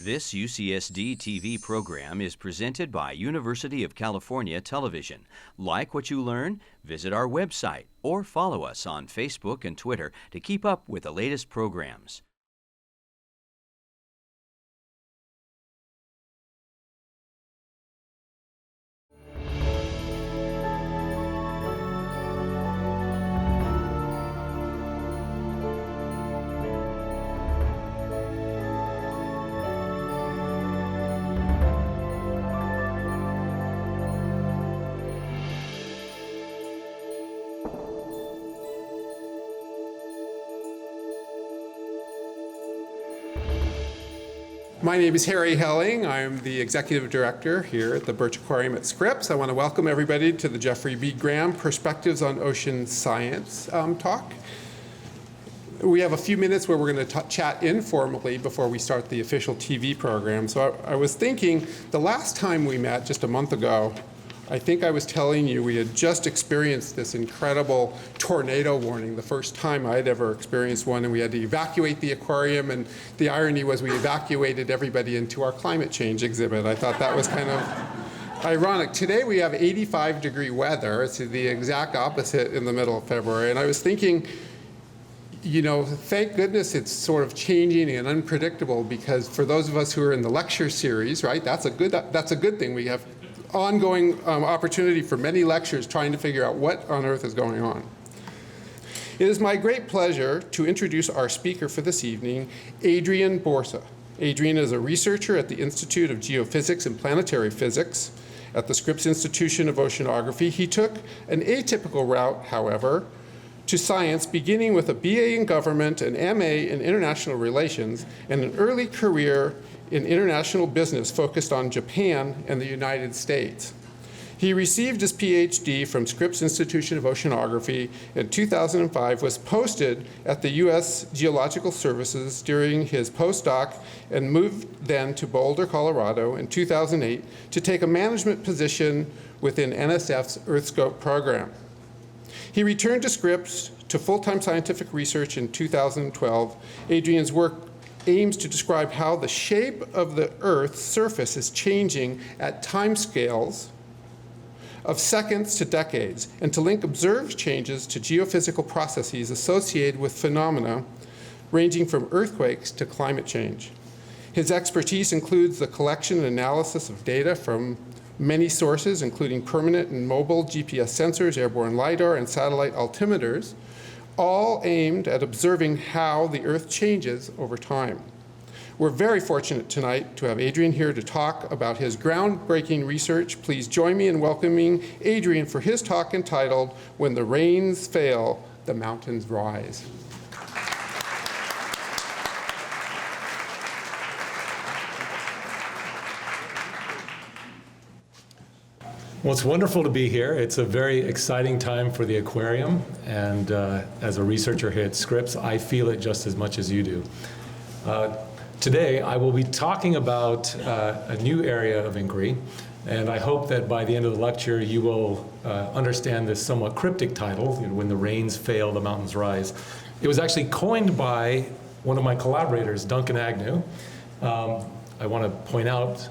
This UCSD TV program is presented by University of California Television. Like what you learn? Visit our website or follow us on Facebook and Twitter to keep up with the latest programs. My name is Harry Helling. I'm the Executive Director here at the Birch Aquarium at Scripps. I want to welcome everybody to the Jeffrey B. Graham Perspectives on Ocean Science talk. We have a few minutes where we're going to chat informally before we start the official TV program. So I was thinking the last time we met, just a month ago, I think I was telling you we had just experienced this incredible tornado warning, the first time I'd ever experienced one, and we had to evacuate the aquarium, and the irony was we evacuated everybody into our climate change exhibit. I thought that was kind of ironic. Today we have 85-degree weather. It's the exact opposite in the middle of February, and I was thinking, you know, thank goodness it's sort of changing and unpredictable, because for those of us who are in the lecture series, right, that's a good thing. We have ongoing opportunity for many lectures trying to figure out what on earth is going on. It is my great pleasure to introduce our speaker for this evening, Adrian Borsa. Adrian is a researcher at the Institute of Geophysics and Planetary Physics at the Scripps Institution of Oceanography. He took an atypical route, however, to science, beginning with a BA in government, an MA in international relations, and an early career in international business focused on Japan and the United States. He received his PhD from Scripps Institution of Oceanography in 2005, was posted at the U.S. Geological Services during his postdoc, and moved then to Boulder, Colorado in 2008 to take a management position within NSF's EarthScope program. He returned to Scripps to full-time scientific research in 2012. Adrian's work aims to describe how the shape of the Earth's surface is changing at timescales of seconds to decades, and to link observed changes to geophysical processes associated with phenomena ranging from earthquakes to climate change. His expertise includes the collection and analysis of data from many sources, including permanent and mobile GPS sensors, airborne LiDAR, and satellite altimeters, all aimed at observing how the Earth changes over time. We're very fortunate tonight to have Adrian here to talk about his groundbreaking research. Please join me in welcoming Adrian for his talk entitled, "When the Rains Fail, the Mountains Rise." Well, it's wonderful to be here. It's a very exciting time for the aquarium, and as a researcher here at Scripps, I feel it just as much as you do. Today, I will be talking about a new area of inquiry, and I hope that by the end of the lecture, you will understand this somewhat cryptic title, "When the Rains Fail, the Mountains Rise." It was actually coined by one of my collaborators, Duncan Agnew. I want to point out,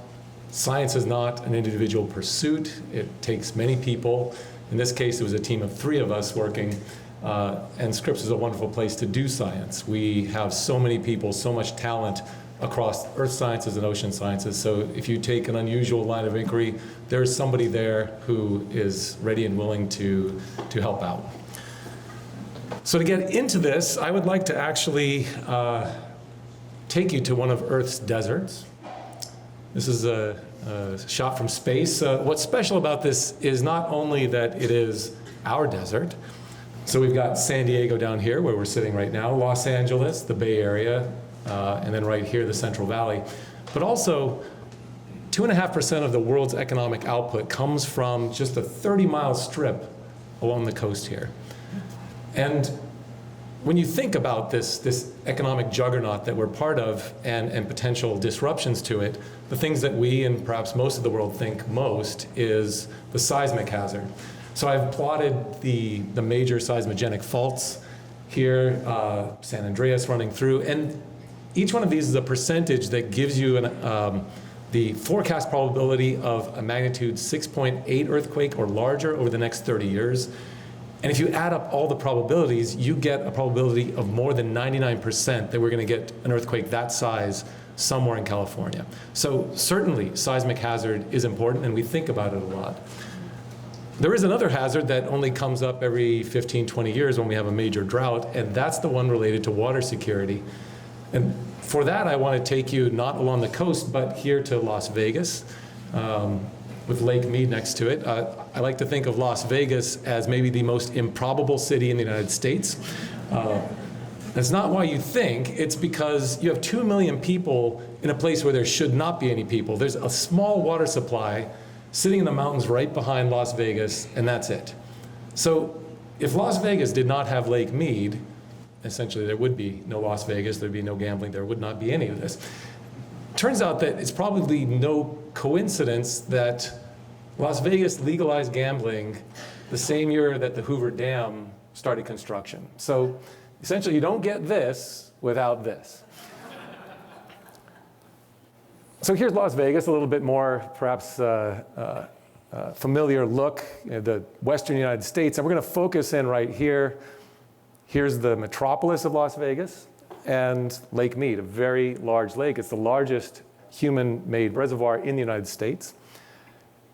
science is not an individual pursuit. It takes many people. In this case, it was a team of 3 of us working, and Scripps is a wonderful place to do science. We have so many people, so much talent across earth sciences and ocean sciences. So if you take an unusual line of inquiry, there's somebody there who is ready and willing to help out. So to get into this, I would like to actually take you to one of Earth's deserts. This is a shot from space. What's special about this is not only that it is our desert. So we've got San Diego down here where we're sitting right now, Los Angeles, the Bay Area, and then right here, the Central Valley. But also, 2.5% of the world's economic output comes from just a 30-mile strip along the coast here. And when you think about this economic juggernaut that we're part of, and potential disruptions to it, the things that we and perhaps most of the world think most is the seismic hazard. So I've plotted the major seismogenic faults here, San Andreas running through, and each one of these is a percentage that gives you the forecast probability of a magnitude 6.8 earthquake or larger over the next 30 years. And if you add up all the probabilities, you get a probability of more than 99% that we're going to get an earthquake that size somewhere in California. So certainly seismic hazard is important, and we think about it a lot. There is another hazard that only comes up every 15, 20 years when we have a major drought, and that's the one related to water security. And for that, I want to take you not along the coast, but here to Las Vegas, with Lake Mead next to it. I like to think of Las Vegas as maybe the most improbable city in the United States. That's not why you think, it's because you have 2 million people in a place where there should not be any people. There's a small water supply sitting in the mountains right behind Las Vegas, and that's it. So if Las Vegas did not have Lake Mead, essentially there would be no Las Vegas, there'd be no gambling, there would not be any of this. Turns out that it's probably no coincidence that Las Vegas legalized gambling the same year that the Hoover Dam started construction. So essentially you don't get this without this. So here's Las Vegas, a little bit more perhaps familiar look at the western United States. And we're going to focus in right here. Here's the metropolis of Las Vegas and Lake Mead, a very large lake. It's the largest human-made reservoir in the United States.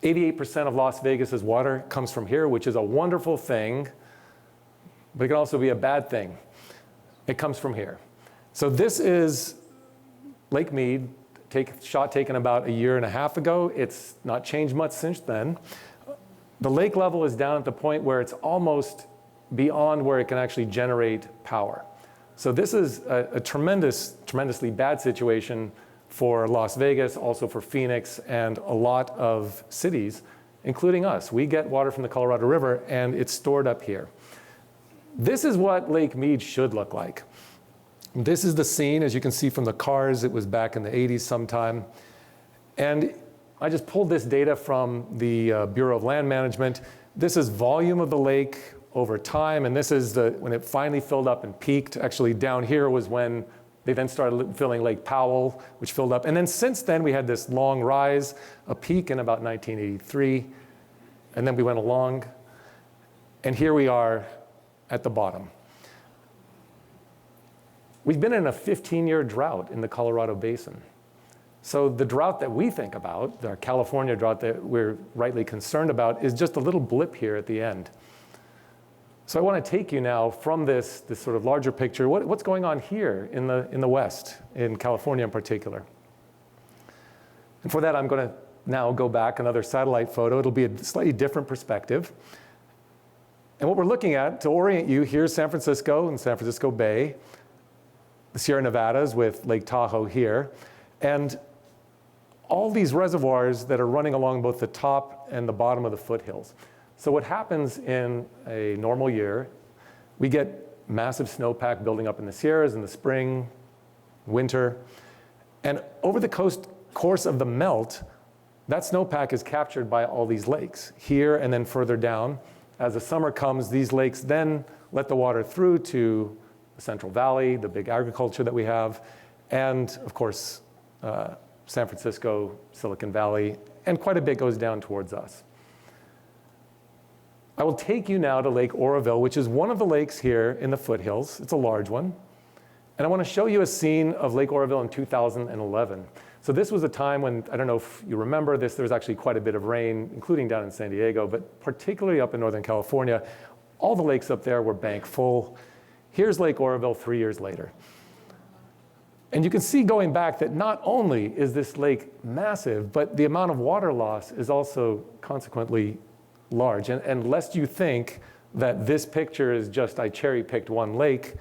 88% of Las Vegas's water comes from here, which is a wonderful thing, but it can also be a bad thing. It comes from here. So this is Lake Mead, shot taken about a year and a half ago. It's not changed much since then. The lake level is down at the point where it's almost beyond where it can actually generate power. So this is a tremendously bad situation for Las Vegas, also for Phoenix, and a lot of cities, including us. We get water from the Colorado River, and it's stored up here. This is what Lake Mead should look like. This is the scene, as you can see from the cars. It was back in the 80s sometime. And I just pulled this data from the Bureau of Land Management. This is volume of the lake over time, and this is when it finally filled up and peaked. Actually, down here was when they then started filling Lake Powell, which filled up. And then since then, we had this long rise, a peak in about 1983, and then we went along. And here we are at the bottom. We've been in a 15-year drought in the Colorado Basin. So the drought that we think about, the California drought that we're rightly concerned about, is just a little blip here at the end. So I want to take you now from this sort of larger picture. What's going on here in the West, in California in particular? And for that, I'm going to now go back another satellite photo. It'll be a slightly different perspective. And what we're looking at, to orient you, here's San Francisco and San Francisco Bay, the Sierra Nevadas with Lake Tahoe here, and all these reservoirs that are running along both the top and the bottom of the foothills. So what happens in a normal year, we get massive snowpack building up in the Sierras in the spring, winter, and over the course of the melt, that snowpack is captured by all these lakes here and then further down. As the summer comes, these lakes then let the water through to the Central Valley, the big agriculture that we have, and of course, San Francisco, Silicon Valley, and quite a bit goes down towards us. I will take you now to Lake Oroville, which is one of the lakes here in the foothills. It's a large one. And I want to show you a scene of Lake Oroville in 2011. So this was a time when, I don't know if you remember this, there was actually quite a bit of rain, including down in San Diego, but particularly up in Northern California. All the lakes up there were bank full. Here's Lake Oroville 3 years later. And you can see going back that not only is this lake massive, but the amount of water loss is also consequently large. And lest you think that this picture is just I cherry-picked one lake,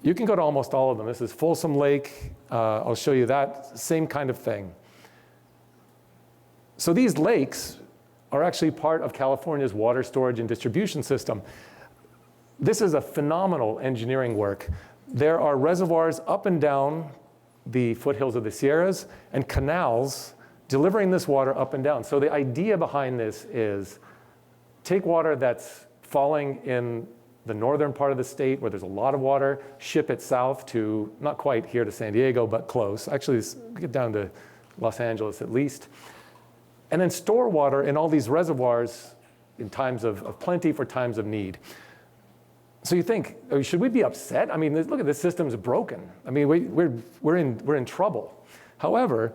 you can go to almost all of them. This is Folsom Lake. I'll show you that same kind of thing. So these lakes are actually part of California's water storage and distribution system. This is a phenomenal engineering work. There are reservoirs up and down the foothills of the Sierras and canals delivering this water up and down. So the idea behind this is take water that's falling in the northern part of the state where there's a lot of water, ship it south to, not quite here to San Diego, but close. Actually, get down to Los Angeles at least. And then store water in all these reservoirs in times of plenty for times of need. So you think, oh, should we be upset? I mean, look at this system's broken. I mean, we're in trouble. However,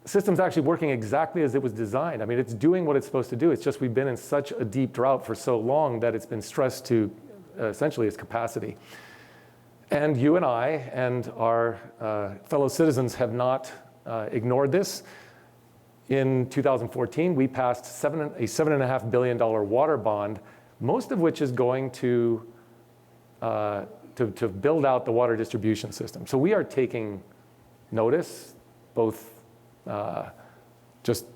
system's actually working exactly as it was designed. I mean, it's doing what it's supposed to do. It's just we've been in such a deep drought for so long that it's been stressed to essentially its capacity. And you and I and our fellow citizens have not ignored this. In 2014, we passed a $7.5 billion water bond, most of which is going to build out the water distribution system. So we are taking notice, both just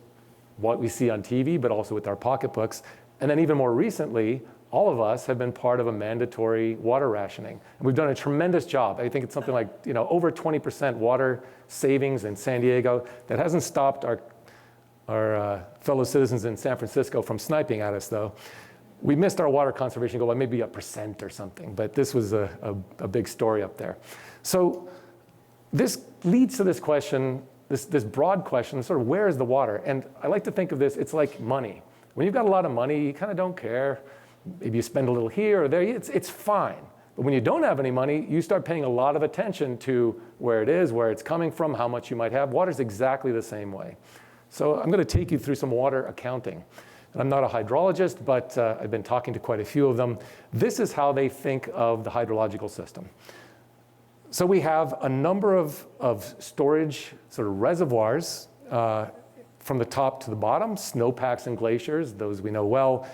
what we see on TV, but also with our pocketbooks. And then even more recently, all of us have been part of a mandatory water rationing. And we've done a tremendous job. I think it's something like over 20% water savings in San Diego. That hasn't stopped our fellow citizens in San Francisco from sniping at us, though. We missed our water conservation goal by maybe 1% or something, but this was a big story up there. So this leads to this question, this broad question, sort of where is the water? And I like to think of this, it's like money. When you've got a lot of money, you kind of don't care. Maybe you spend a little here or there, it's fine. But when you don't have any money, you start paying a lot of attention to where it is, where it's coming from, how much you might have. Water's exactly the same way. So I'm going to take you through some water accounting. I'm not a hydrologist, but I've been talking to quite a few of them. This is how they think of the hydrological system. So we have a number of storage sort of reservoirs from the top to the bottom, snowpacks and glaciers, those we know well.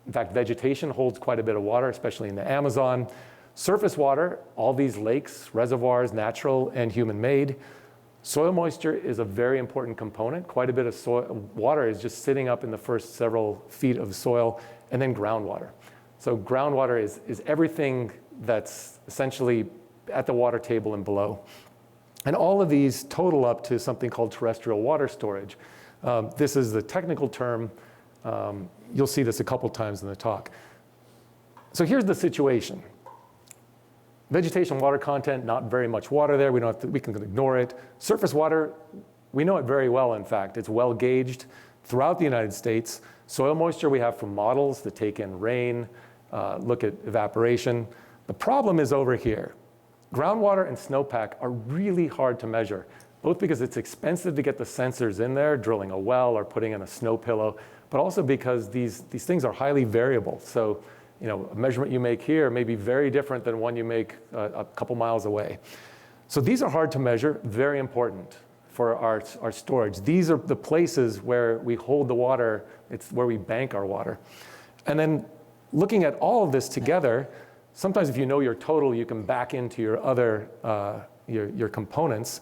In fact, vegetation holds quite a bit of water, especially in the Amazon. Surface water, all these lakes, reservoirs, natural and human-made. Soil moisture is a very important component. Quite a bit of water is just sitting up in the first several feet of soil, and then groundwater. So groundwater is everything that's essentially at the water table and below. And all of these total up to something called terrestrial water storage. This is the technical term. You'll see this a couple times in the talk. So here's the situation. Vegetation water content, not very much water there. We can ignore it. Surface water, we know it very well, in fact. It's well gauged throughout the United States. Soil moisture we have from models that take in rain, look at evaporation. The problem is over here. Groundwater and snowpack are really hard to measure, both because it's expensive to get the sensors in there, drilling a well or putting in a snow pillow, but also because these things are highly variable. So, a measurement you make here may be very different than one you make a couple miles away. So these are hard to measure, very important for our storage. These are the places where we hold the water. It's where we bank our water. And then looking at all of this together, sometimes if you know your total, you can back into your other, your components.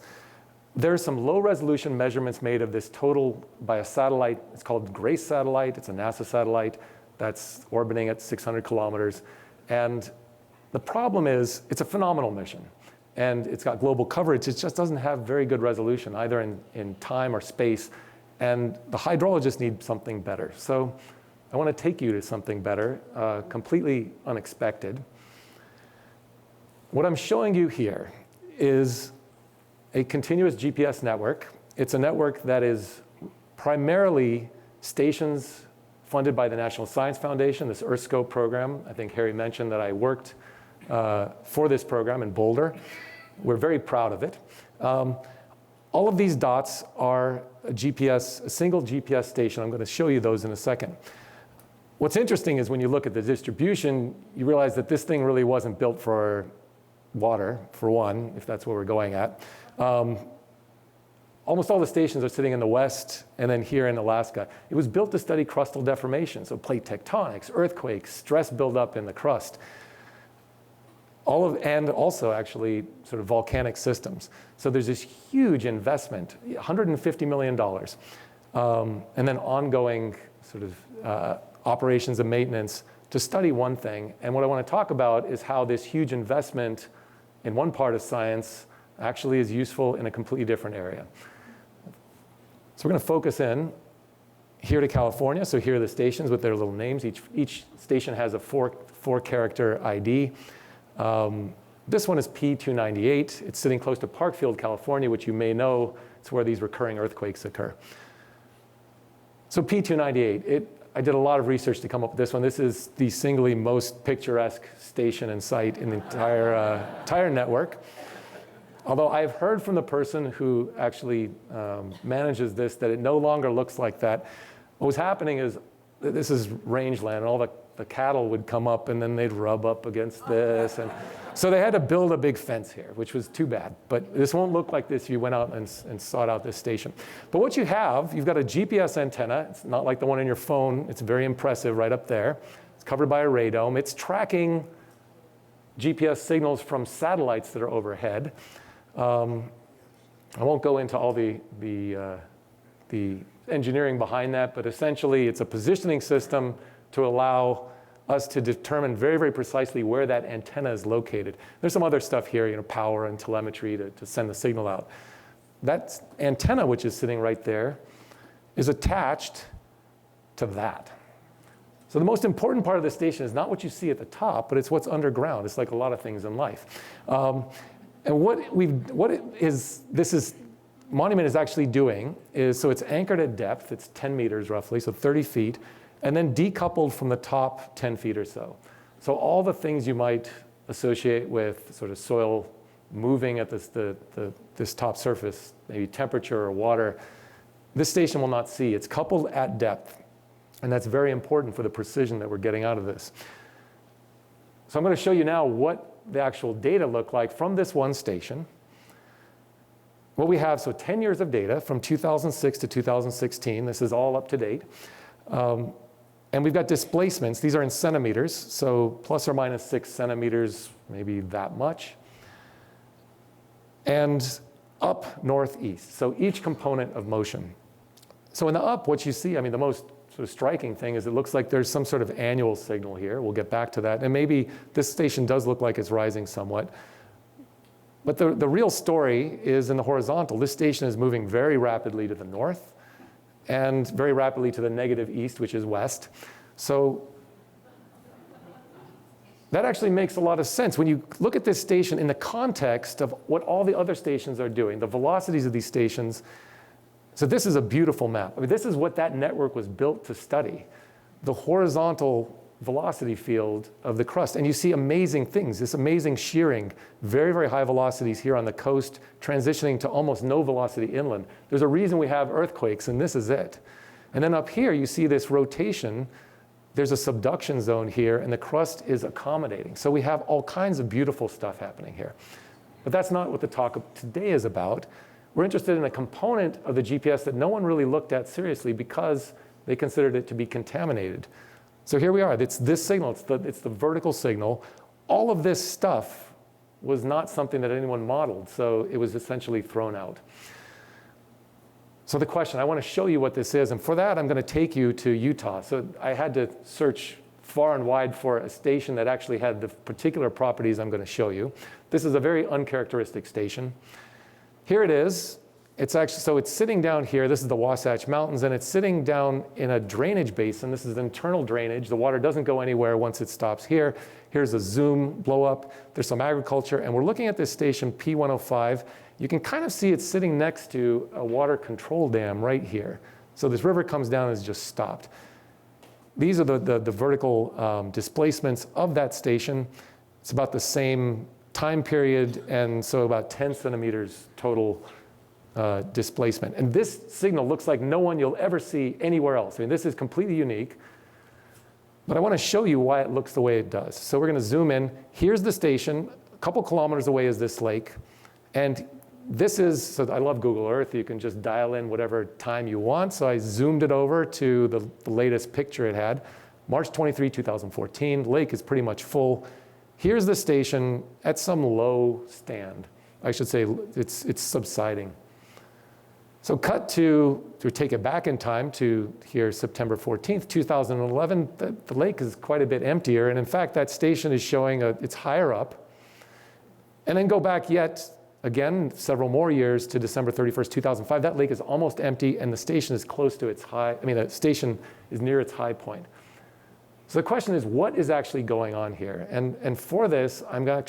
There's some low resolution measurements made of this total by a satellite. It's called GRACE satellite. It's a NASA satellite that's orbiting at 600 kilometers. And the problem is, it's a phenomenal mission. And it's got global coverage. It just doesn't have very good resolution, either in time or space. And the hydrologists need something better. So I want to take you to something better, completely unexpected. What I'm showing you here is a continuous GPS network. It's a network that is primarily stations funded by the National Science Foundation, this EarthScope program. I think Harry mentioned that I worked for this program in Boulder. We're very proud of it. All of these dots are a single GPS station. I'm going to show you those in a second. What's interesting is when you look at the distribution, you realize that this thing really wasn't built for water, for one, if that's what we're going at. Almost all the stations are sitting in the west and then here in Alaska. It was built to study crustal deformation, so plate tectonics, earthquakes, stress buildup in the crust. And also actually sort of volcanic systems. So there's this huge investment, $150 million, and then ongoing sort of operations and maintenance to study one thing. And what I want to talk about is how this huge investment in one part of science actually is useful in a completely different area. So we're going to focus in here to California. So here are the stations with their little names. Each station has a four-character ID. This one is P298. It's sitting close to Parkfield, California, which you may know is where these recurring earthquakes occur. So P298, I did a lot of research to come up with this one. This is the singly most picturesque station and site in the entire network. Although I've heard from the person who actually manages this that it no longer looks like that. What was happening is, this is rangeland, and all the cattle would come up and then they'd rub up against this. And so they had to build a big fence here, which was too bad. But this won't look like this if you went out and sought out this station. But what you've got a GPS antenna. It's not like the one in your phone. It's very impressive right up there. It's covered by a radome. It's tracking GPS signals from satellites that are overhead. I won't go into all the engineering behind that, but essentially it's a positioning system to allow us to determine very, very precisely where that antenna is located. There's some other stuff here, power and telemetry to send the signal out. That antenna, which is sitting right there, is attached to that. So the most important part of the station is not what you see at the top, but it's what's underground. It's like a lot of things in life. And this monument is actually doing is, so it's anchored at depth. It's 10 meters roughly, so 30 feet. And then decoupled from the top 10 feet or so. So all the things you might associate with sort of soil moving at this top surface, maybe temperature or water, this station will not see. It's coupled at depth. And that's very important for the precision that we're getting out of this. So I'm going to show you now what the actual data look like from this one station. What we have, so 10 years of data from 2006 to 2016. This is all up to date. And we've got displacements. These are in centimeters, so plus or minus 6 centimeters, maybe that much. And up, northeast, so each component of motion. So in the up, what you see, the most sort of striking thing is it looks like there's some sort of annual signal here. We'll get back to that. And maybe this station does look like it's rising somewhat. But the real story is in the horizontal. This station is moving very rapidly to the north and very rapidly to the negative east, which is west. So that actually makes a lot of sense. When you look at this station in the context of what all the other stations are doing, the velocities of these stations. So this is a beautiful map. This is what that network was built to study, the horizontal velocity field of the crust. And you see amazing things, this amazing shearing, very, very high velocities here on the coast, transitioning to almost no velocity inland. There's a reason we have earthquakes, and this is it. And then up here, you see this rotation. There's a subduction zone here, and the crust is accommodating. So we have all kinds of beautiful stuff happening here. But that's not what the talk of today is about. We're interested in a component of the GPS that no one really looked at seriously because they considered it to be contaminated. So here we are. It's this signal. It's the vertical signal. All of this stuff was not something that anyone modeled, so it was essentially thrown out. So the question, I want to show you what this is, and for that, I'm going to take you to Utah. So I had to search far and wide for a station that actually had the particular properties I'm going to show you. This is a very uncharacteristic station. Here it is. It's actually, so it's sitting down here. This is the Wasatch Mountains, and it's sitting down in a drainage basin. This is internal drainage. The water doesn't go anywhere once it stops here. Here's a zoom blow up. There's some agriculture, and we're looking at this station P105. You can kind of see it's sitting next to a water control dam right here. So this river comes down and is just stopped. These are the vertical displacements of that station. It's about the same time period, and so about 10 centimeters total displacement. And this signal looks like no one you'll ever see anywhere else. This is completely unique. But I want to show you why it looks the way it does. So we're going to zoom in. Here's the station. A couple kilometers away is this lake. And this is, so I love Google Earth. You can just dial in whatever time you want. So I zoomed it over to the latest picture it had. March 23, 2014. The lake is pretty much full. Here's the station at some low stand. I should say it's subsiding. So cut to take it back in time to here, September 14th, 2011, the lake is quite a bit emptier. And in fact, that station is showing it's higher up. And then go back yet again, several more years to December 31st, 2005, that lake is almost empty and the station is close to its high, the station is near its high point. So the question is, what is actually going on here? And for this, I have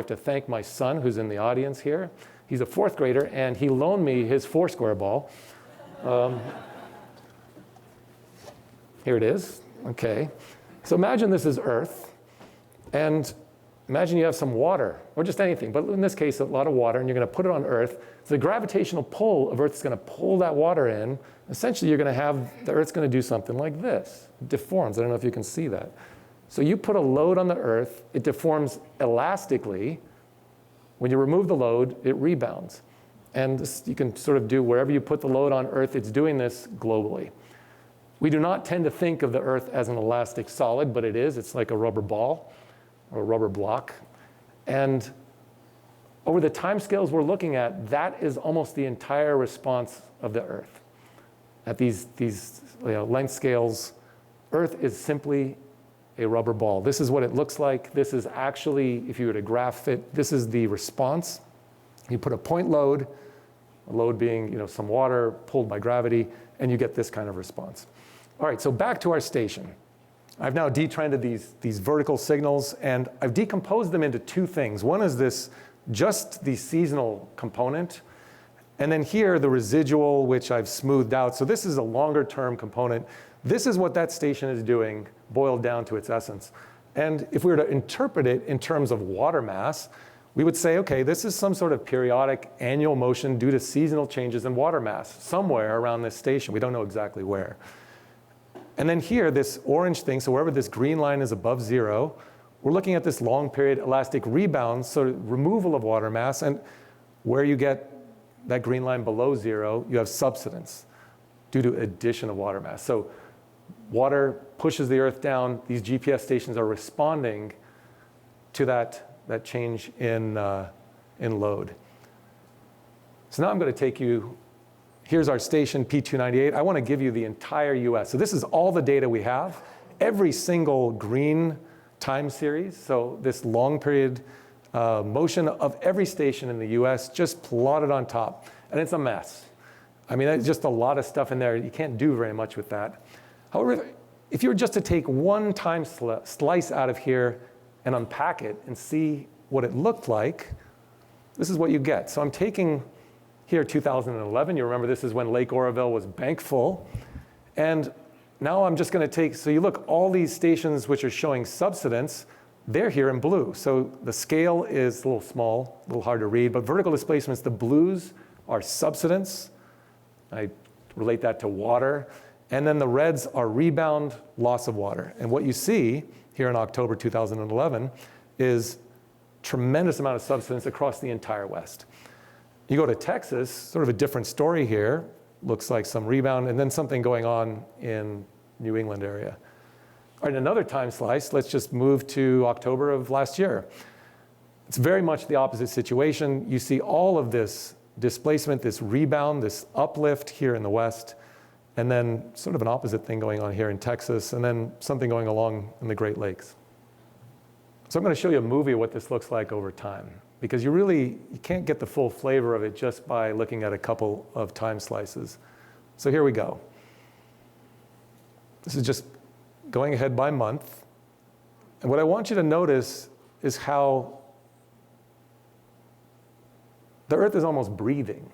to thank my son who's in the audience here. He's a 4th grader and he loaned me his Foursquare ball. Here it is, okay. So imagine this is Earth, and imagine you have some water, or just anything, but in this case, a lot of water, and you're gonna put it on Earth. So the gravitational pull of Earth is gonna pull that water in. Essentially, the Earth's gonna do something like this. It deforms, I don't know if you can see that. So you put a load on the Earth, it deforms elastically. When you remove the load, it rebounds. And this, you can sort of do wherever you put the load on Earth, it's doing this globally. We do not tend to think of the Earth as an elastic solid, but it is. It's like a rubber ball or a rubber block. And over the time scales we're looking at, that is almost the entire response of the Earth. At these length scales, Earth is simply a rubber ball. This is what it looks like. This is actually, if you were to graph it, this is the response. You put a point load, a load being some water pulled by gravity, and you get this kind of response. All right, so back to our station. I've now detrended these vertical signals, and I've decomposed them into 2 things. One is just the seasonal component, and then here, the residual, which I've smoothed out. So this is a longer term component. This is what that station is doing, boiled down to its essence. And if we were to interpret it in terms of water mass, we would say, okay, this is some sort of periodic annual motion due to seasonal changes in water mass, somewhere around this station. We don't know exactly where. And then here, this orange thing, so wherever this green line is above 0, we're looking at this long period elastic rebound, so removal of water mass, and where you get that green line below 0, you have subsidence due to addition of water mass. So water pushes the Earth down. These GPS stations are responding to that change in load. So now I'm going to take you. Here's our station, P298. I want to give you the entire US. So this is all the data we have, every single green time series. So this long period motion of every station in the US just plotted on top. And it's a mess. I mean, there's just a lot of stuff in there. You can't do very much with that. However, if you were just to take one time slice out of here and unpack it and see what it looked like, this is what you get. So I'm taking here 2011, you remember this is when Lake Oroville was bank full. And now I'm just going to take, so you look, all these stations which are showing subsidence, they're here in blue. So the scale is a little small, a little hard to read, but vertical displacements, the blues are subsidence. I relate that to water. And then the reds are rebound, loss of water. And what you see here in October 2011 is tremendous amount of subsidence across the entire West. You go to Texas, sort of a different story here. Looks like some rebound, and then something going on in New England area. All right, another time slice. Let's just move to October of last year. It's very much the opposite situation. You see all of this displacement, this rebound, this uplift here in the West, and then sort of an opposite thing going on here in Texas, and then something going along in the Great Lakes. So I'm going to show you a movie of what this looks like over time, because you can't get the full flavor of it just by looking at a couple of time slices. So here we go. This is just going ahead by month. And what I want you to notice is how the Earth is almost breathing.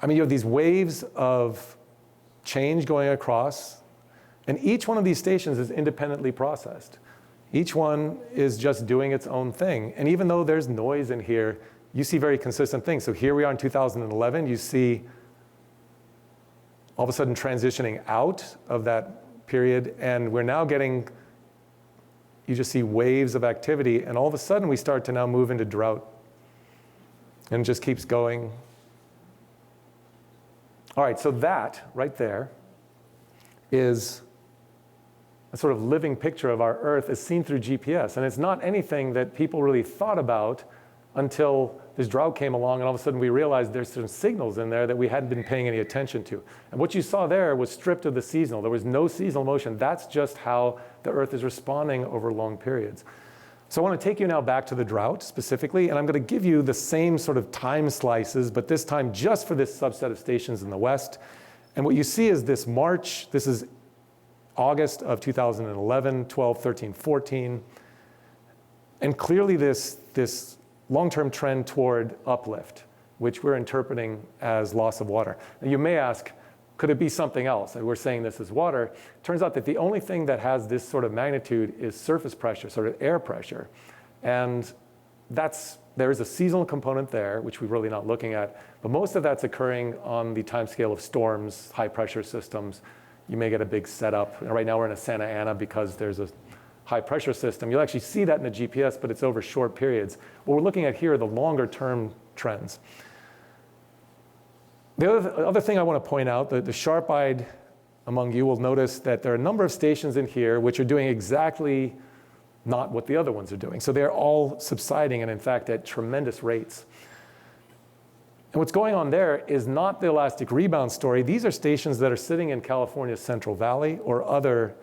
I mean, you have these waves of change going across, and each one of these stations is independently processed. Each one is just doing its own thing. And even though there's noise in here, you see very consistent things. So here we are in 2011. You see all of a sudden transitioning out of that period. And we're now getting, you just see waves of activity. And all of a sudden, we start to now move into drought. And it just keeps going. All right, so that right there is a sort of living picture of our Earth as seen through GPS. And it's not anything that people really thought about until this drought came along, and all of a sudden we realized there's some signals in there that we hadn't been paying any attention to. And what you saw there was stripped of the seasonal. There was no seasonal motion. That's just how the Earth is responding over long periods. So I want to take you now back to the drought specifically, and I'm going to give you the same sort of time slices, but this time just for this subset of stations in the West. And what you see is this March, this is August of 2011, 12, 13, 14. And clearly this long-term trend toward uplift, which we're interpreting as loss of water. Now you may ask, could it be something else? And we're saying this is water. Turns out that the only thing that has this sort of magnitude is surface pressure, sort of air pressure. And there is a seasonal component there, which we're really not looking at, but most of that's occurring on the timescale of storms, high pressure systems. You may get a big setup. Right now we're in a Santa Ana because there's a high pressure system. You'll actually see that in the GPS, but it's over short periods. What we're looking at here are the longer term trends. The other thing I want to point out, the sharp-eyed among you will notice that there are a number of stations in here which are doing exactly not what the other ones are doing. So they're all subsiding, and in fact at tremendous rates. And what's going on there is not the elastic rebound story. These are stations that are sitting in California's Central Valley or other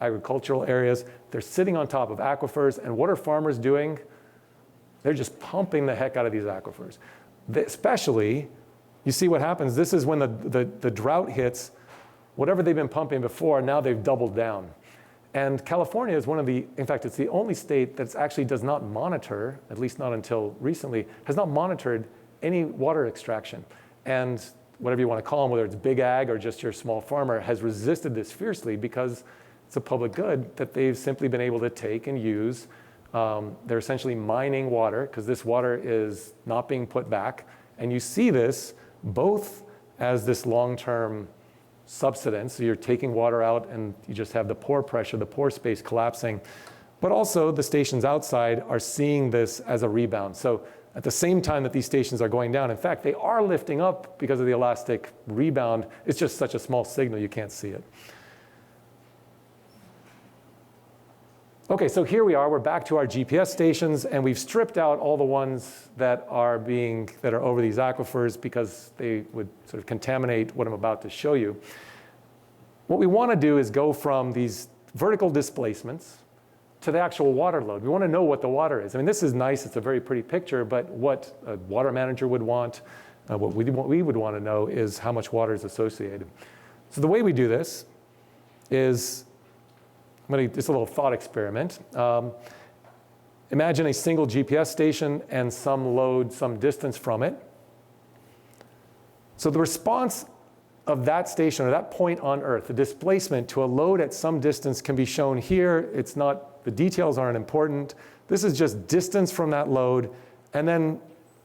agricultural areas. They're sitting on top of aquifers, and what are farmers doing? They're just pumping the heck out of these aquifers. Especially, you see what happens. This is when the drought hits. Whatever they've been pumping before, now they've doubled down. And California is in fact, it's the only state that actually does not monitor, at least not until recently, has not monitored any water extraction. And whatever you want to call them, whether it's big ag or just your small farmer, has resisted this fiercely because it's a public good that they've simply been able to take and use. They're essentially mining water because this water is not being put back. And you see this both as this long-term subsidence, so you're taking water out and you just have the pore pressure, the pore space collapsing, but also the stations outside are seeing this as a rebound. So at the same time that these stations are going down, in fact, they are lifting up because of the elastic rebound. It's just such a small signal, you can't see it. Okay, so here we are, we're back to our GPS stations, and we've stripped out all the ones that are over these aquifers because they would sort of contaminate what I'm about to show you. What we want to do is go from these vertical displacements to the actual water load. We want to know what the water is. I mean, this is nice, it's a very pretty picture, but what a water manager would want, what we would want to know is how much water is associated. So the way we do this is, just a little thought experiment. Imagine a single GPS station and some load, some distance from it. So the response of that station or that point on Earth, the displacement to a load at some distance can be shown here. It's not, the details aren't important. This is just distance from that load and then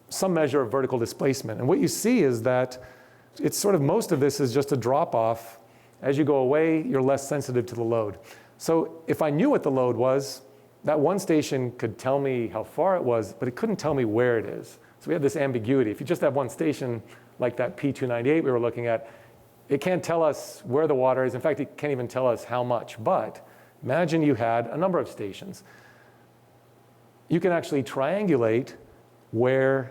some measure of vertical displacement. And what you see is that it's sort of, most of this is just a drop off. As you go away, you're less sensitive to the load. So if I knew what the load was, that one station could tell me how far it was, but it couldn't tell me where it is. So we have this ambiguity. If you just have one station like that P298 we were looking at, it can't tell us where the water is. In fact, it can't even tell us how much. But imagine you had a number of stations. You can actually triangulate where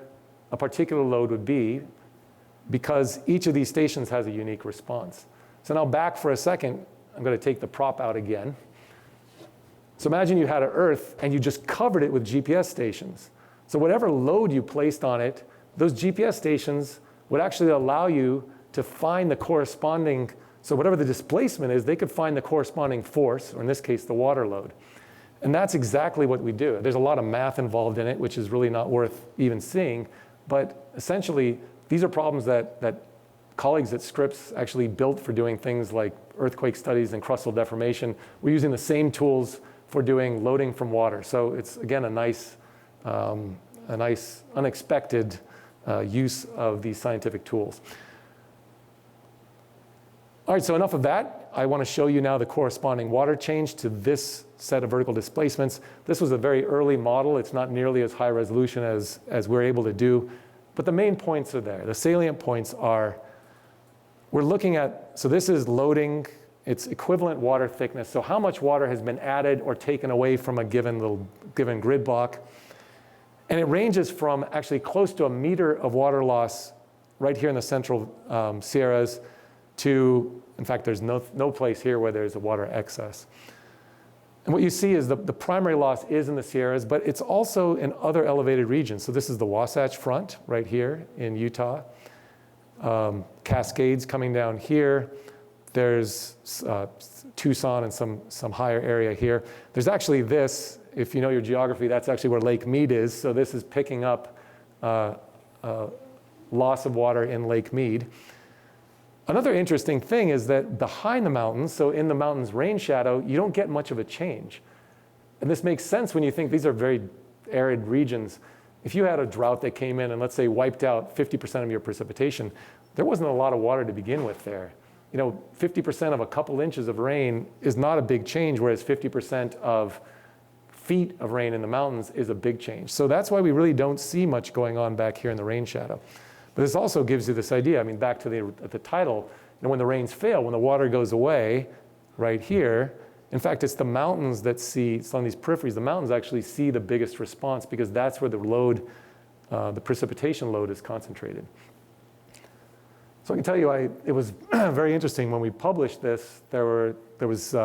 a particular load would be because each of these stations has a unique response. So now back for a second, I'm going to take the prop out again. So imagine you had an Earth and you just covered it with GPS stations. So whatever load you placed on it, those GPS stations would actually allow you to find the corresponding, so whatever the displacement is, they could find the corresponding force, or in this case, the water load. And that's exactly what we do. There's a lot of math involved in it, which is really not worth even seeing. But essentially, these are problems that colleagues at Scripps actually built for doing things like earthquake studies and crustal deformation. We're using the same tools for doing loading from water. So it's, again, a nice unexpected use of these scientific tools. All right, so enough of that. I want to show you now the corresponding water change to this set of vertical displacements. This was a very early model. It's not nearly as high resolution as we're able to do, but the main points are there. The salient points are, we're looking at, so this is loading, it's equivalent water thickness. So how much water has been added or taken away from a given grid block. And it ranges from actually close to 1 meter of water loss right here in the central Sierras to, in fact, there's no place here where there's a water excess. And what you see is the primary loss is in the Sierras, but it's also in other elevated regions. So this is the Wasatch Front right here in Utah. Cascades coming down here. There's Tucson and some higher area here. There's actually this, if you know your geography, that's actually where Lake Mead is. So this is picking up loss of water in Lake Mead. Another interesting thing is that behind the mountains, so in the mountains rain shadow, you don't get much of a change. And this makes sense when you think these are very arid regions. If you had a drought that came in and let's say wiped out 50% of your precipitation, there wasn't a lot of water to begin with there. 50% of a couple inches of rain is not a big change, whereas 50% of feet of rain in the mountains is a big change. So that's why we really don't see much going on back here in the rain shadow. But this also gives you this idea, back to the title, when the rains fail, when the water goes away right here, in fact, it's the mountains that see, it's on these peripheries, the mountains actually see the biggest response because that's where the load, the precipitation load is concentrated. So I can tell you, it was very interesting when we published this, there was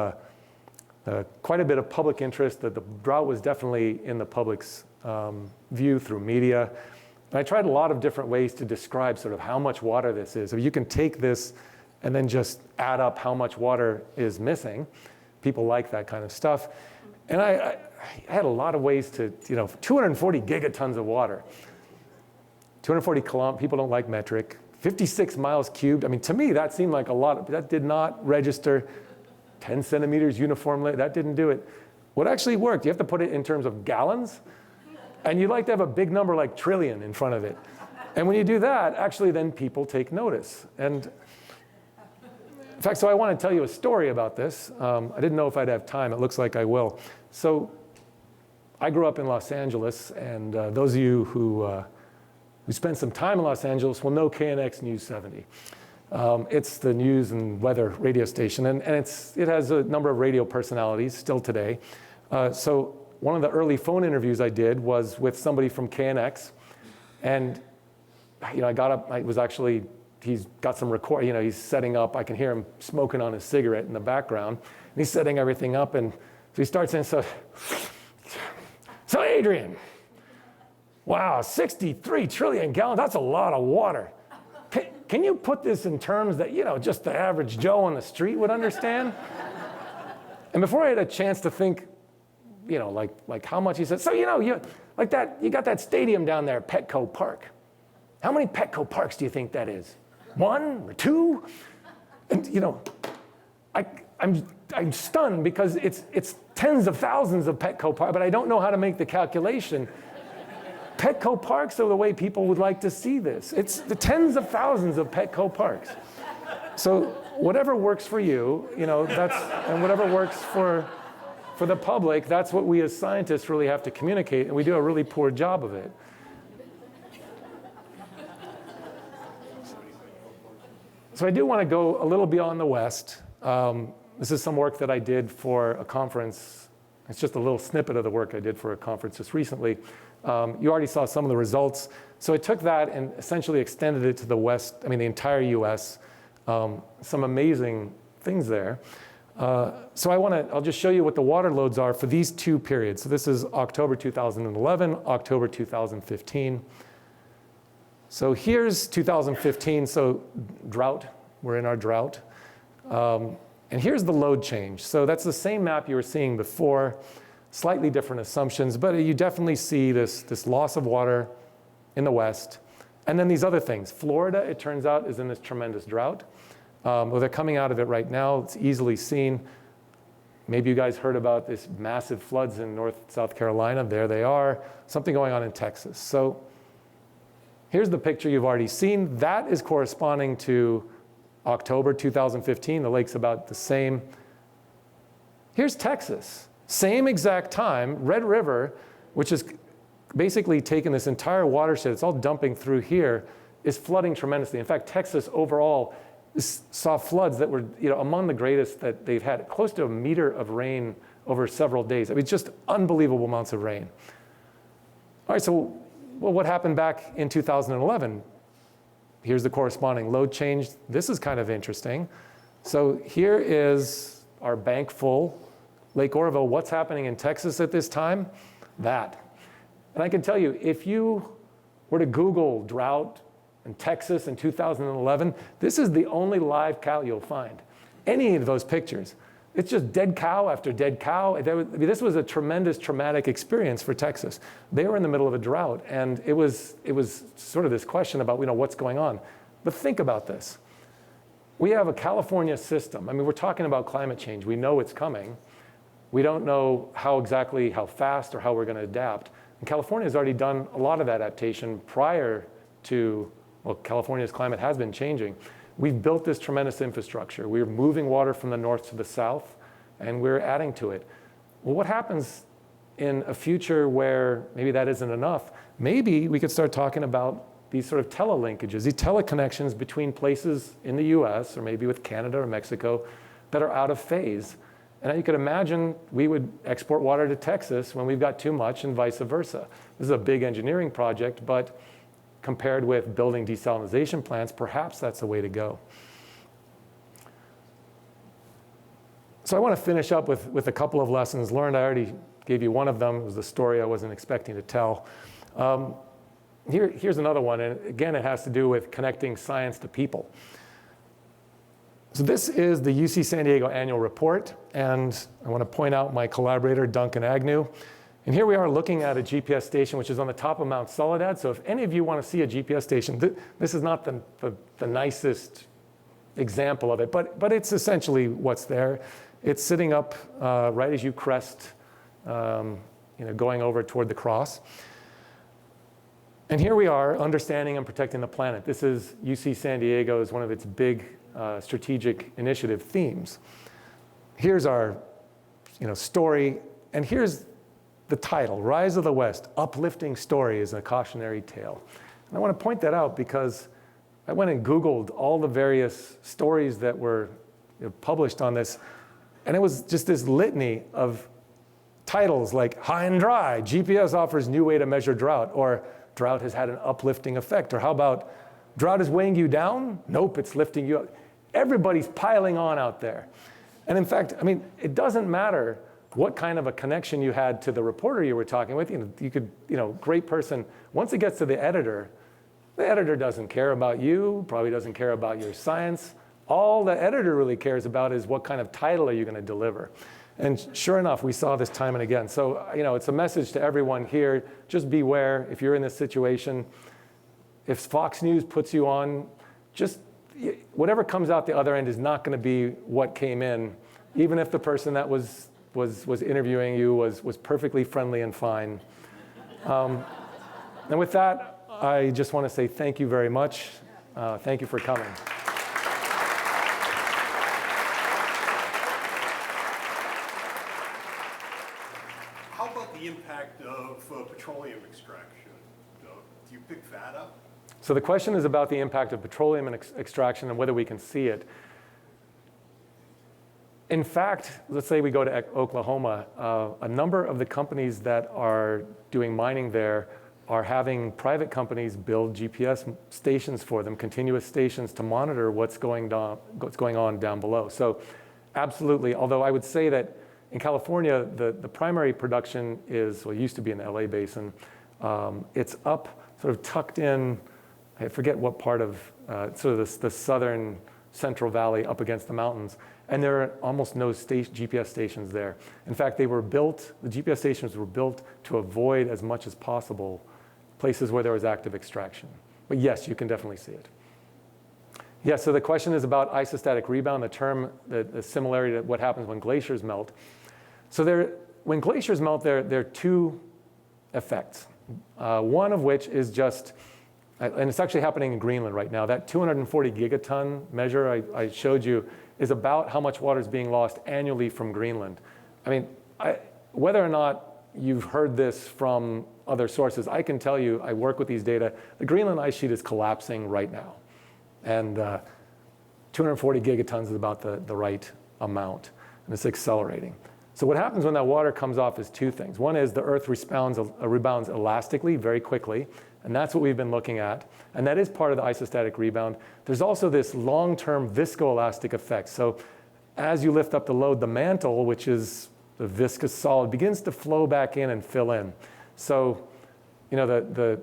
quite a bit of public interest, that the drought was definitely in the public's view through media. And I tried a lot of different ways to describe sort of how much water this is. So you can take this and then just add up how much water is missing. People like that kind of stuff. And I had a lot of ways to, 240 gigatons of water. 240 kilometers, people don't like metric. 56 miles cubed. To me, that seemed like a lot. That did not register 10 centimeters uniformly. That didn't do it. What actually worked, you have to put it in terms of gallons. And you'd like to have a big number like trillion in front of it. And when you do that, actually then people take notice. And in fact, so I want to tell you a story about this. I didn't know if I'd have time. It looks like I will. So I grew up in Los Angeles, and those of you who spent some time in Los Angeles will know KNX News 70. It's the news and weather radio station, and it has a number of radio personalities still today. So one of the early phone interviews I did was with somebody from KNX, and I got up. He's got some record. He's setting up. I can hear him smoking on his cigarette in the background, and he's setting everything up. And so he starts saying, "So Adrian, wow, 63 trillion gallons. That's a lot of water. Can you put this in terms that just the average Joe on the street would understand?" And before I had a chance to think, like how much, he said, "So you got that stadium down there, Petco Park. How many Petco Parks do you think that is? 1 or 2? And I'm stunned because it's tens of thousands of Petco Parks, but I don't know how to make the calculation. Petco Parks are the way people would like to see this. It's the tens of thousands of Petco Parks. So whatever works for you, and whatever works for the public, that's what we as scientists really have to communicate, and we do a really poor job of it. So I do want to go a little beyond the West. This is some work that I did for a conference. It's just a little snippet of the work I did for a conference just recently. You already saw some of the results. So I took that and essentially extended it to the West, the entire US. Some amazing things there. So I'll just show you what the water loads are for these two periods. So this is October 2011, October 2015. So here's 2015, so drought, we're in our drought. And here's the load change. So that's the same map you were seeing before, slightly different assumptions, but you definitely see this loss of water in the West. And then these other things. Florida, it turns out, is in this tremendous drought. Well, they're coming out of it right now. It's easily seen. Maybe you guys heard about this massive floods in South Carolina. There they are. Something going on in Texas. So here's the picture you've already seen. That is corresponding to October 2015. The lake's about the same. Here's Texas. Same exact time. Red River, which is basically taken this entire watershed, it's all dumping through here, is flooding tremendously. In fact, Texas overall saw floods that were among the greatest that they've had, close to 1 meter of rain over several days. Just unbelievable amounts of rain. All right, so what happened back in 2011? Here's the corresponding load change. This is kind of interesting. So here is our bank full Lake Oroville. What's happening in Texas at this time? That. And I can tell you, if you were to Google drought in Texas in 2011, this is the only live cow you'll find. Any of those pictures. It's just dead cow after dead cow. This was a tremendous traumatic experience for Texas. They were in the middle of a drought, and it was sort of this question about what's going on. But think about this. We have a California system. I mean, we're talking about climate change. We know it's coming. We don't know how fast or how we're going to adapt. And California has already done a lot of adaptation prior to, well, California's climate has been changing. We've built this tremendous infrastructure. We're moving water from the north to the south, and we're adding to it. Well, what happens in a future where maybe that isn't enough? Maybe we could start talking about these sort of telelinkages, these teleconnections between places in the US, or maybe with Canada or Mexico, that are out of phase. And you could imagine we would export water to Texas when we've got too much, and vice versa. This is a big engineering project, but compared with building desalination plants, perhaps that's the way to go. So I want to finish up with a couple of lessons learned. I already gave you one of them. It was the story I wasn't expecting to tell. Here's another one, and again, it has to do with connecting science to people. So this is the UC San Diego annual report, and I want to point out my collaborator, Duncan Agnew. And here we are looking at a GPS station, which is on the top of Mount Soledad. So if any of you want to see a GPS station, this is not the nicest example of it, but it's essentially what's there. It's sitting up right as you crest, going over toward the cross. And here we are, understanding and protecting the planet. This is UC San Diego is one of its big strategic initiative themes. Here's our story, and here's the title, Rise of the West, Uplifting Story is a Cautionary Tale. And I want to point that out because I went and Googled all the various stories that were published on this, and it was just this litany of titles like High and Dry, GPS offers new way to measure drought, or drought has had an uplifting effect, or how about drought is weighing you down? Nope, it's lifting you up. Everybody's piling on out there. And in fact, I mean, it doesn't matter what kind of a connection you had to the reporter you were talking with. You could, great person. Once it gets to the editor doesn't care about you, probably doesn't care about your science. All the editor really cares about is what kind of title are you going to deliver. And sure enough, we saw this time and again. So, it's a message to everyone here. Just beware if you're in this situation. If Fox News puts you on, just whatever comes out the other end is not going to be what came in, even if the person that was interviewing you was perfectly friendly and fine. And with that, I just want to say thank you very much. Thank you for coming. How about the impact of petroleum extraction? Do you pick that up? So the question is about the impact of petroleum and extraction and whether we can see it. In fact, let's say we go to Oklahoma, a number of the companies that are doing mining there are having private companies build GPS stations for them, continuous stations to monitor what's going on down below. So absolutely, although I would say that in California, the primary production used to be in the LA basin. It's up, sort of tucked in, I forget what part of sort of the southern Central Valley up against the mountains. And there are almost no GPS stations there. In fact, the GPS stations were built to avoid as much as possible places where there was active extraction. But yes, you can definitely see it. Yeah, so the question is about isostatic rebound, the similarity to what happens when glaciers melt. So when glaciers melt, there are two effects. One of which is just, and it's actually happening in Greenland right now, that 240 gigaton measure I showed you is about how much water is being lost annually from Greenland. I mean, whether or not you've heard this from other sources, I can tell you, I work with these data, the Greenland ice sheet is collapsing right now. And 240 gigatons is about the right amount, and it's accelerating. So what happens when that water comes off is two things. One is the Earth rebounds elastically very quickly, and that's what we've been looking at. And that is part of the isostatic rebound. There's also this long-term viscoelastic effect. So as you lift up the load, the mantle, which is the viscous solid begins to flow back in and fill in. So, you know, the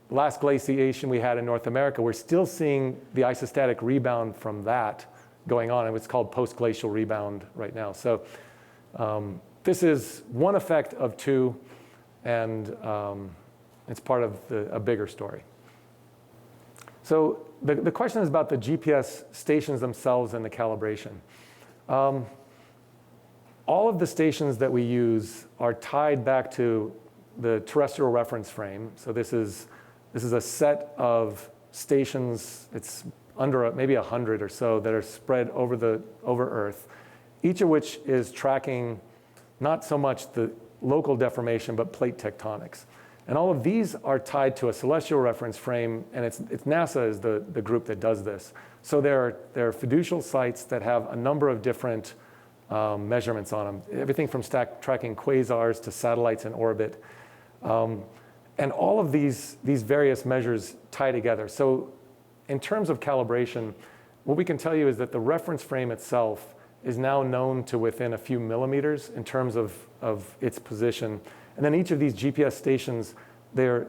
last glaciation we had in North America, we're still seeing the isostatic rebound from that going on, and it's called post-glacial rebound right now. So this is one effect of two, and it's part of a bigger story. So the question is about the GPS stations themselves and the calibration. All of the stations that we use are tied back to the terrestrial reference frame. So this is a set of stations. It's under maybe 100 or so that are spread over Earth, each of which is tracking not so much the local deformation, but plate tectonics. And all of these are tied to a celestial reference frame, and it's NASA is the group that does this. So there are fiducial sites that have a number of different measurements on them, everything from tracking quasars to satellites in orbit. And all of these various measures tie together. So in terms of calibration, what we can tell you is that the reference frame itself is now known to within a few millimeters in terms of its position. And then each of these GPS stations, the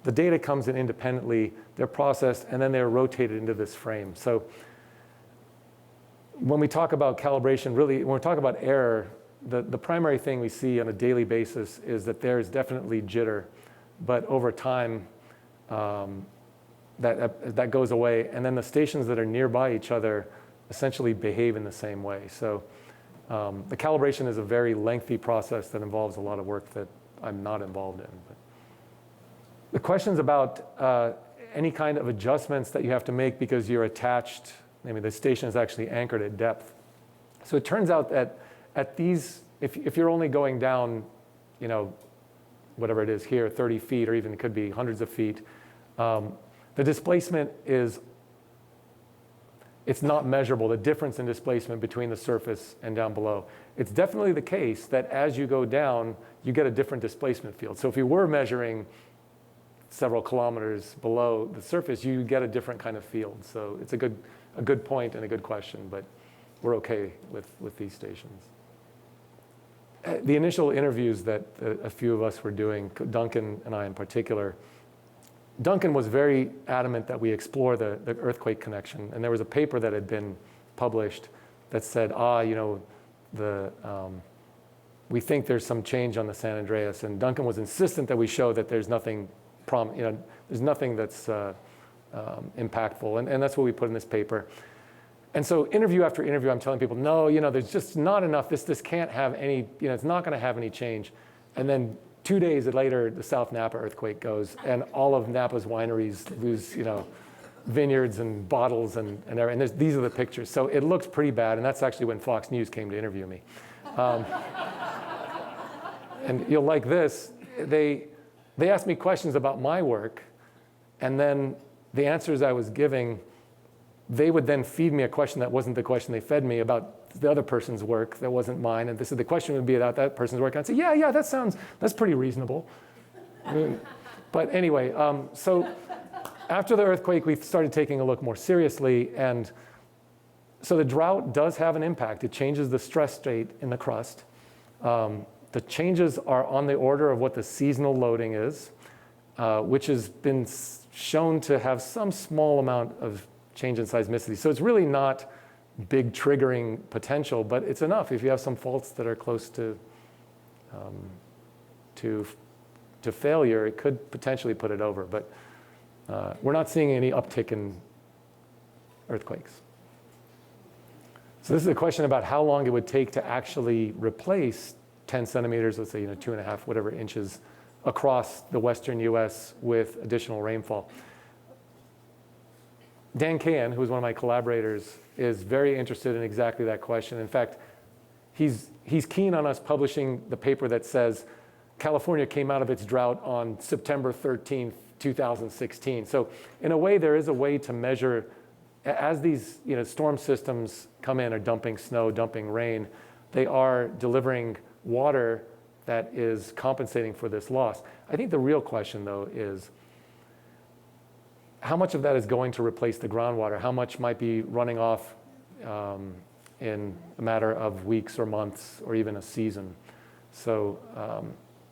data comes in independently, they're processed, and then they're rotated into this frame. So when we talk about calibration, really, when we talk about error, the primary thing we see on a daily basis is that there is definitely jitter, but over time, that goes away. And then the stations that are nearby each other essentially behave in the same way. So the calibration is a very lengthy process that involves a lot of work that I'm not involved in. But the questions about any kind of adjustments that you have to make because you're attached, maybe the station is actually anchored at depth. So it turns out that at these, if you're only going down, you know, whatever it is here, 30 feet, or even it could be hundreds of feet, the displacement it's not measurable, the difference in displacement between the surface and down below. It's definitely the case that as you go down, you get a different displacement field. So if you were measuring several kilometers below the surface, you get a different kind of field. So it's a good point and a good question, but we're okay with these stations. The initial interviews that a few of us were doing, Duncan and I in particular, Duncan was very adamant that we explore the earthquake connection. And there was a paper that had been published that said, you know, we think there's some change on the San Andreas. And Duncan was insistent that we show that there's nothing, there's nothing that's impactful. And that's what we put in this paper. And so interview after interview, I'm telling people, no, you know, there's just not enough. This can't have any, you know, it's not going to have any change. And then 2 days later, the South Napa earthquake goes, and all of Napa's wineries lose, you know, vineyards and bottles and everything. And these are the pictures. So it looks pretty bad, and that's actually when Fox News came to interview me. And you'll like this. They asked me questions about my work, and then the answers I was giving, they would then feed me a question that wasn't the question they fed me about the other person's work that wasn't mine. And the question would be about that person's work. And I'd say, yeah, that's pretty reasonable. But anyway, so after the earthquake, we started taking a look more seriously. And so the drought does have an impact. It changes the stress state in the crust. The changes are on the order of what the seasonal loading is, which has been shown to have some small amount of change in seismicity. So it's really not big triggering potential, but it's enough if you have some faults that are close to failure. It could potentially put it over, but we're not seeing any uptick in earthquakes. So this is a question about how long it would take to actually replace 10 centimeters, let's say 2.5, whatever inches across the western U.S. with additional rainfall. Dan Cahan, who is one of my collaborators, is very interested in exactly that question. In fact, he's keen on us publishing the paper that says California came out of its drought on September 13th, 2016. So in a way, there is a way to measure as these storm systems come in, or dumping snow, dumping rain, they are delivering water that is compensating for this loss. I think the real question, though, is how much of that is going to replace the groundwater? How much might be running off in a matter of weeks or months or even a season. So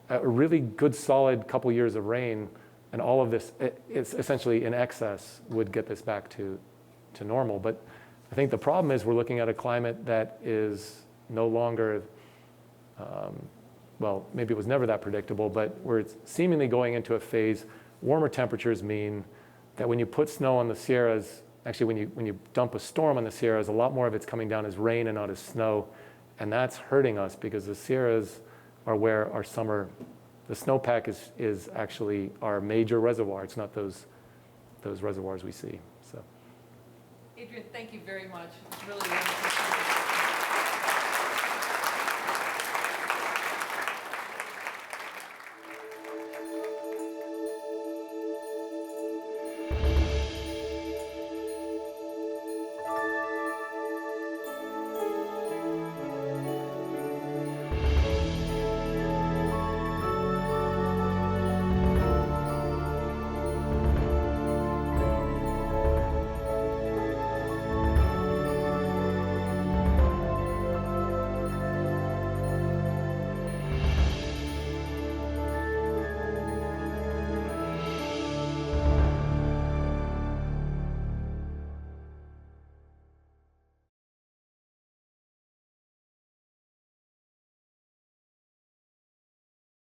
a really good solid couple years of rain and all of this is essentially in excess would get this back to normal. But I think the problem is we're looking at a climate that is no longer, well, maybe it was never that predictable, but we're seemingly going into a phase. Warmer temperatures mean that when you put snow on the Sierras, actually when you dump a storm on the Sierras, a lot more of it's coming down as rain and not as snow. And that's hurting us because the Sierras are where our summer, the snowpack is actually our major reservoir. It's not those reservoirs we see. So. Adrian, thank you very much. It's really wonderful.